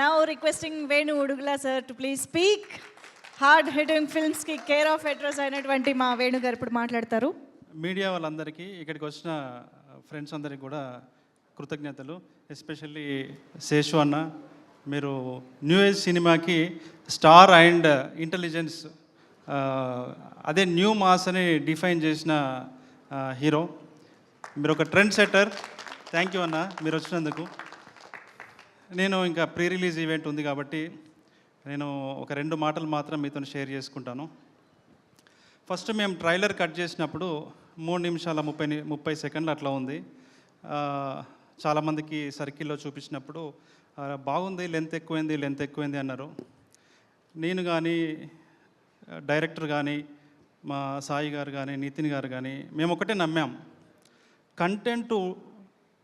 Now requesting Venu Udugula sir to please speak. Hard hitting ఫిల్మ్స్కి care of address అయినటువంటి మా వేణు గారు ఇప్పుడు మాట్లాడతారు. మీడియా వాళ్ళందరికీ, ఇక్కడికి వచ్చిన ఫ్రెండ్స్ అందరికీ కూడా కృతజ్ఞతలు. ఎస్పెషల్లీ శేషు అన్న, మీరు న్యూ ఏజ్ సినిమాకి స్టార్ అండ్ ఇంటెలిజెన్స్, అదే న్యూ మాస్ అని డిఫైన్ చేసిన హీరో. మీరు ఒక ట్రెండ్ సెట్టర్. థ్యాంక్ యూ అన్న మీరు వచ్చినందుకు. నేను ఇంకా ప్రీ రిలీజ్ ఈవెంట్ ఉంది కాబట్టి నేను ఒక 2 మాటలు మాత్రం మీతో షేర్ చేసుకుంటాను. ఫస్ట్ మేము ట్రైలర్ కట్ చేసినప్పుడు 3 నిమిషాల 30 సెకండ్లు అట్లా ఉంది. చాలామందికి సర్కిల్లో చూపించినప్పుడు బాగుంది, లెంత్ ఎక్కువైంది అన్నారు. నేను కానీ, డైరెక్టర్ కానీ, మా సాయి గారు కానీ, నితిన్ గారు కానీ మేము ఒకటే నమ్మాం, కంటెంట్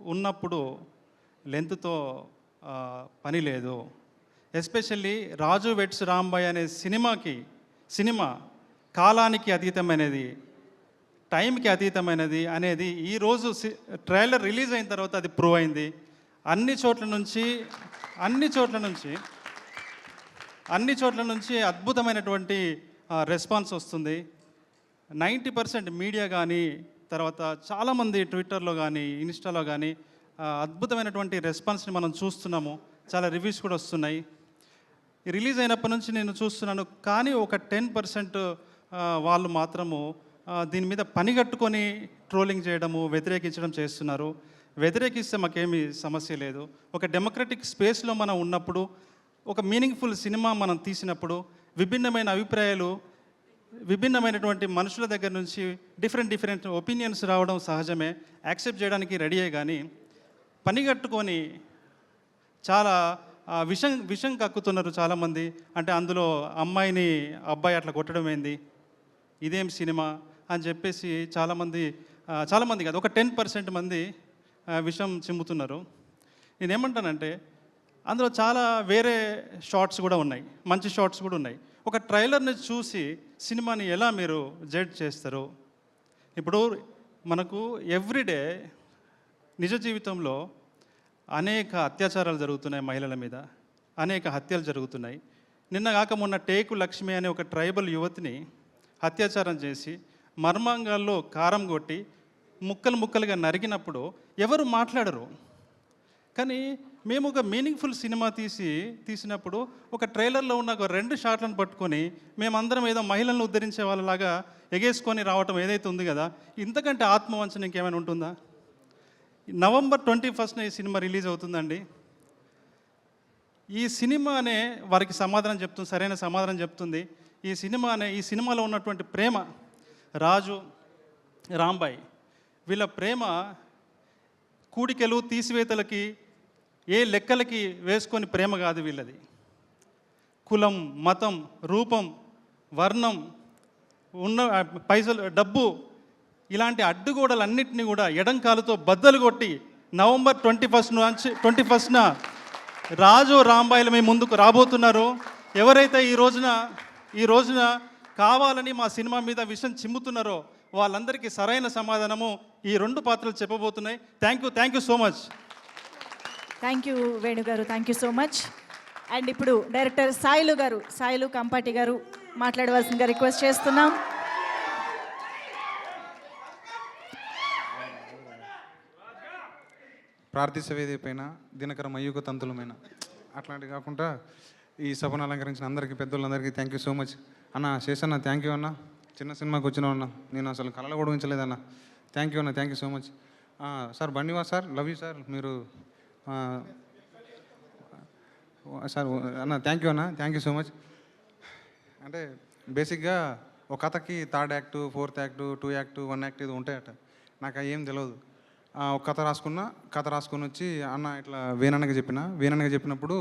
ఉన్నప్పుడు లెంత్తో పని లేదు. ఎస్పెషల్లీ రాజు వెడ్స్ రాంబాయ్ అనే సినిమా కాలానికి అతీతమైనది, టైంకి అతీతమైనది అనేది ఈరోజు ట్రైలర్ రిలీజ్ అయిన తర్వాత అది ప్రూవ్ అయింది. అన్ని చోట్ల నుంచి అద్భుతమైనటువంటి రెస్పాన్స్ వస్తుంది. 90% మీడియా కానీ, తర్వాత చాలామంది ట్విట్టర్లో కానీ, ఇన్స్టాలో కానీ అద్భుతమైనటువంటి రెస్పాన్స్ని మనం చూస్తున్నాము. చాలా రివ్యూస్ కూడా వస్తున్నాయి. రిలీజ్ అయినప్పటి నుంచి నేను చూస్తున్నాను. కానీ ఒక 10% వాళ్ళు మాత్రము దీని మీద పని కట్టుకొని ట్రోలింగ్ చేయడము, వ్యతిరేకించడం చేస్తున్నారు. వ్యతిరేకిస్తే మాకేమీ సమస్య లేదు. ఒక డెమోక్రటిక్ స్పేస్లో మనం ఉన్నప్పుడు, ఒక మీనింగ్ఫుల్ సినిమా మనం తీసినప్పుడు, విభిన్నమైన అభిప్రాయాలు, విభిన్నమైనటువంటి మనుషుల దగ్గర నుంచి డిఫరెంట్ ఒపీనియన్స్ రావడం సహజమే, యాక్సెప్ట్ చేయడానికి రెడీ అయ్యి. కానీ పని కట్టుకొని చాలా విషం కక్కుతున్నారు చాలామంది. అంటే అందులో అబ్బాయి అట్లా కొట్టడం ఏంది, ఇదేం సినిమా అని చెప్పేసి చాలామంది కాదు, ఒక 10% మంది విషం చిమ్ముతున్నారు. నేనేమంటానంటే అందులో చాలా వేరే షార్ట్స్ కూడా ఉన్నాయి, మంచి షార్ట్స్ కూడా ఉన్నాయి. ఒక ట్రైలర్ని చూసి సినిమాని ఎలా మీరు జడ్జ్ చేస్తారు? ఇప్పుడు మనకు ఎవ్రీడే నిజ జీవితంలో అనేక అత్యాచారాలు జరుగుతున్నాయి, మహిళల మీద అనేక హత్యలు జరుగుతున్నాయి. నిన్న కాక మొన్న టేకు లక్ష్మి అనే ఒక ట్రైబల్ యువతిని అత్యాచారం చేసి మర్మాంగాల్లో కారం కొట్టి ముక్కలుగా నరికినప్పుడు ఎవరు మాట్లాడరు. కానీ మేము ఒక మీనింగ్ఫుల్ సినిమా తీసినప్పుడు ఒక ట్రైలర్లో ఉన్న ఒక 2 షాట్లను పట్టుకొని మేమందరం ఏదో మహిళలను ఉద్ధరించే వాళ్ళలాగా ఎగేసుకొని రావటం ఏదైతే ఉంది కదా, ఇంతకంటే ఆత్మవంచన ఇంకేమైనా ఉంటుందా? నవంబర్ 21న ఈ సినిమా రిలీజ్ అవుతుందండి. ఈ సినిమానే వారికి సరైన సమాధానం చెప్తుంది. ఈ సినిమాలో ఉన్నటువంటి ప్రేమ, రాజు రాంబాయ్ వీళ్ళ ప్రేమ కూడికలు తీసివేతలకి, ఏ లెక్కలకి వేసుకొని ప్రేమ కాదు వీళ్ళది. కులం, మతం, రూపం, వర్ణం, పైసలు, డబ్బు, ఇలాంటి అడ్డుగోడలన్నింటినీ కూడా ఎడంకాలుతో బద్దలు కొట్టి నవంబర్ 21న రాజు రాంబాయిలు మీ ముందుకు రాబోతున్నారు. ఎవరైతే ఈ రోజున కావాలని మా సినిమా మీద విషం చిమ్ముతున్నారో వాళ్ళందరికీ సరైన సమాధానము ఈ 2 పాత్రలు చెప్పబోతున్నాయి. Thank you so much. Thank you Venu గారు, thank you so much. And ఇప్పుడు డైరెక్టర్ సాయిలు కంపాటి గారు మాట్లాడవలసిందిగా రిక్వెస్ట్ చేస్తున్నాం. ప్రార్థిసవేది పైన దినకర మయూక తంతులమైన అట్లాంటివి కాకుండా ఈ సభను అలంకరించిన అందరికీ, పెద్దోళ్ళందరికీ థ్యాంక్ యూ సో మచ్. అన్న శేషన్న థ్యాంక్ యూ అన్న. చిన్న సినిమాకి వచ్చినావు అన్న, నేను అసలు కళలో కూడా ఉంచలేదన్న. థ్యాంక్ యూ అన్న, thank you so much. Sir Bunny Vas sir, love you sir. మీరు సార్ అన్న థ్యాంక్ యూ అన్న, థ్యాంక్ యూ సో మచ్. అంటే బేసిక్గా ఒక కథకి 3rd act, 4th act, 2 act, 1 act ఇది ఉంటాయట. నాకు ఏం తెలియదు. ఒక కథ రాసుకొని వచ్చి అన్న ఇట్లా వేణన్నకి చెప్పినప్పుడు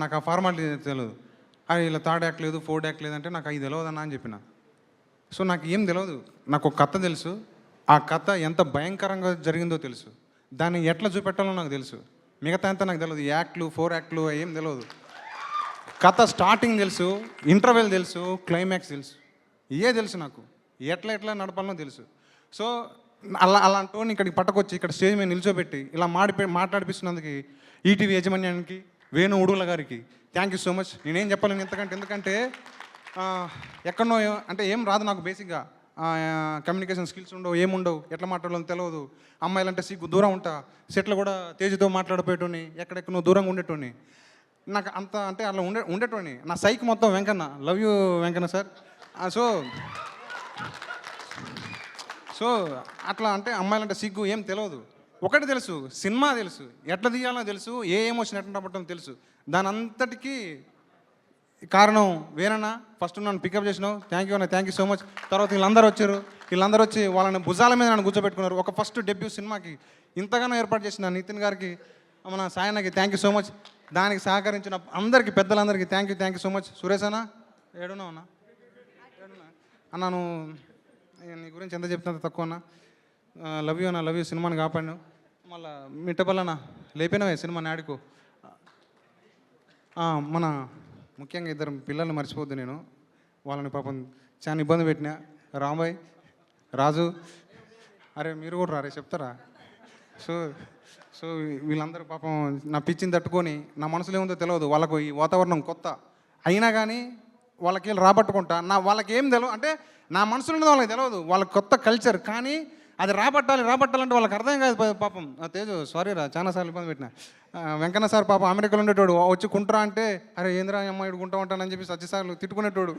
నాకు ఆ ఫార్మాలిటీ తెలియదు. ఇలా 3rd యాక్ట్ లేదు, 4th యాక్ట్ లేదంటే నాకు అది తెలియదన్నా అని చెప్పిన. సో నాకు ఏం తెలియదు, నాకు ఒక కథ తెలుసు. ఆ కథ ఎంత భయంకరంగా జరిగిందో తెలుసు, దాన్ని ఎట్లా చూపెట్టాలో నాకు తెలుసు. మిగతా అంతా నాకు తెలియదు. యాక్ట్లు, 4 యాక్ట్లు ఏం తెలియదు. కథ స్టార్టింగ్ తెలుసు, ఇంటర్వెల్ తెలుసు, క్లైమాక్స్ తెలుసు, తెలుసు నాకు. ఎట్లా నడపాలనో తెలుసు. సో అలాంటి ఇక్కడికి పట్టుకొచ్చి ఇక్కడ స్టేజ్ మీద నిల్చోబెట్టి ఇలా మాట్లాడిపిస్తున్నందుకు ఈటీవీ యాజమాన్యానికి, వేణు ఉడుగుల గారికి థ్యాంక్ యూ సో మచ్. నేనేం చెప్పలేను ఎందుకంటే ఎక్కడనో అంటే ఏం రాదు నాకు బేసిక్గా. కమ్యూనికేషన్ స్కిల్స్ ఉండవు, ఏముండవు, ఎట్లా మాట్లాడాలో తెలియదు. అమ్మాయిలంటే సిగ్గు, దూరం ఉంటా. సెట్లు కూడా తేజుతో మాట్లాడిపోయేటోని, ఎక్కడెక్కడో దూరంగా ఉండేటోని. నాకు అంత అంటే అలా ఉండేటోని. నా సైక్ మొత్తం Venkanna. Love you Venkanna sir. So అట్లా అంటే అమ్మాయిలంటే సిగ్గు ఏం తెలియదు. ఒకటి తెలుసు, సినిమా తెలుసు, ఎట్లా తీయాలో తెలుసు, ఏ ఎమోషన్ ఎట్లా రాబట్టడం తెలుసు. దాని అంతటికీ కారణం వేనన్న. ఫస్ట్ నన్ను పికప్ చేసినావు, థ్యాంక్ యూ అన్న, థ్యాంక్ యూ సో మచ్. తర్వాత వీళ్ళందరూ వచ్చారు, వీళ్ళందరూ వచ్చి వాళ్ళని భుజాల మీద నన్ను కూర్చోబెట్టుకున్నారు. ఒక ఫస్ట్ డెబ్యూ సినిమాకి ఇంతగానో ఏర్పాటు చేసిన నితిన్ గారికి, మన సాయన్నకి థ్యాంక్ యూ సో మచ్. దానికి సహకరించిన అందరికీ, పెద్దలందరికీ thank you so much. Suresh అన్న ఏడున్నావు అన్న? అన్న నువ్వు నీ గురించి ఎంత చెప్తే అంత తక్కువ అన్న. లవ్ యూ అన్న, లవ్ యూ. సినిమాని కాపాడు. మళ్ళీ మిట్టపల్లన్న లేపినవే సినిమాని ఆడుకో. మన ముఖ్యంగా ఇద్దరు పిల్లల్ని మర్చిపోద్దు నేను. వాళ్ళని పాపం చాలా ఇబ్బంది పెట్టినా. రాంబాయ్, రాజు, అరే మీరు కూడా రారే చెప్తారా? సో వీళ్ళందరూ పాపం నా పిచ్చిని తట్టుకొని, నా మనసులో ఏముందో తెలియదు. వాళ్ళకు ఈ వాతావరణం కొత్త అయినా కానీ వాళ్ళకి వెళ్ళి రాబట్టుకుంటా. వాళ్ళకి ఏం తెలియదు అంటే నా మనసులో ఉన్నది వాళ్ళకి తెలియదు. వాళ్ళకి కొత్త కల్చర్, కానీ అది రాబట్టాలంటే వాళ్ళకి అర్థం కాదు పాపం. తేజు సారీ రా, చాలాసార్లు ఇబ్బంది పెట్టినా. వెంకన్న సార్ పాపం అమెరికాలో ఉండేటోడు, వచ్చి కుంటరా అంటే అరే ఏంద్రా అమ్మ ఇడు గుంటా ఉంటానని చెప్పి సత్యసార్లు తిట్టుకునేటోడు.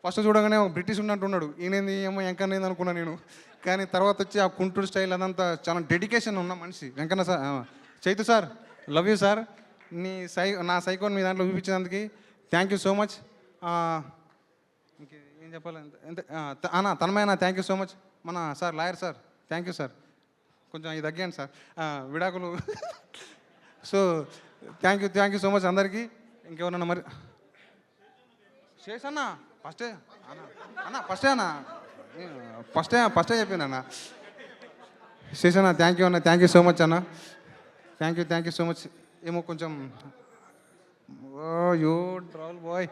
ఫస్ట్ చూడగానే బ్రిటిష్ ఉన్నట్టున్నాడు. ఈయనేంది అమ్మ వెంకన్న ఏంది అనుకున్నా నేను. కానీ తర్వాత వచ్చి ఆ కుంటూరు స్టైల్ అదంతా చాలా డెడికేషన్ ఉన్న మనిషి Venkanna sir. Chaitu sir, love you sir. నా సైకోన్ మీ దాంట్లో చూపించినందుకు థ్యాంక్ యూ సో మచ్. ఇంకేం చెప్పాలి అన్న, తన్మయన థ్యాంక్ యూ సో మచ్. మన sir lawyer sir thank you sir. కొంచెం ఇది తగ్గాను సార్, విడాకులు. So thank you so much అందరికీ. ఇంకెవరన్నా మరి శేష్ అన్న ఫస్టే అన్న ఫస్టే చెప్పాను శేష్ అన్న థ్యాంక్ యూ అన్న, థ్యాంక్ యూ సో మచ్ అన్న. Thank you so much. ఏమో కొంచెం you travel boy.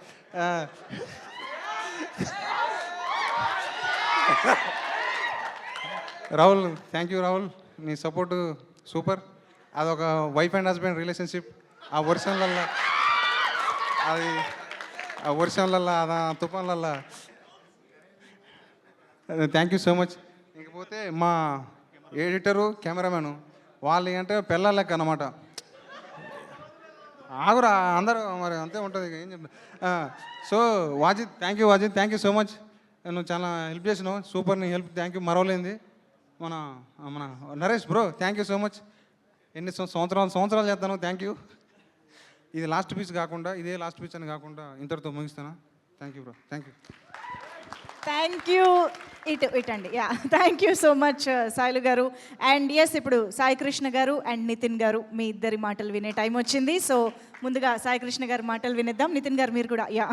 Rahul thank you Rahul, నీ సపోర్టు సూపర్. అదొక వైఫ్ అండ్ హస్బెండ్ రిలేషన్షిప్. ఆ వర్షంలల్లో అదా తుఫాన్లల్లో. Thank you so much. ఇంకపోతే మా ఎడిటరు, కెమెరామెను వాళ్ళు అంటే పిల్లల లెక్క అన్నమాట. ఆగురా అందరూ మరి అంతే ఉంటుంది, ఏం చెప్తా. So Wajid thank you so much. నువ్వు చాలా హెల్ప్ చేసినావు, సూపర్. నీ హెల్ప్ థ్యాంక్ యూ. మరవలేంది మన Naresh bro thank you so much. ఎన్ని సంవత్సరాలు చేస్తాను, థ్యాంక్ యూ. ఇది లాస్ట్ పీచ్ కాకుండా, ఇదే లాస్ట్ పీచ్ అని కాకుండా ఇంతటితో ముగిస్తాను. Thank you bro, thank you. Thank you. ఇటండి యా, thank you so much Sailu గారు. అండ్ ఎస్, ఇప్పుడు సాయి కృష్ణ గారు అండ్ నితిన్ గారు మీ ఇద్దరి మాటలు వినే టైం వచ్చింది. సో ముందుగా సాయి కృష్ణ గారి మాటలు వినేద్దాం. నితిన్ గారు మీరు కూడా యా.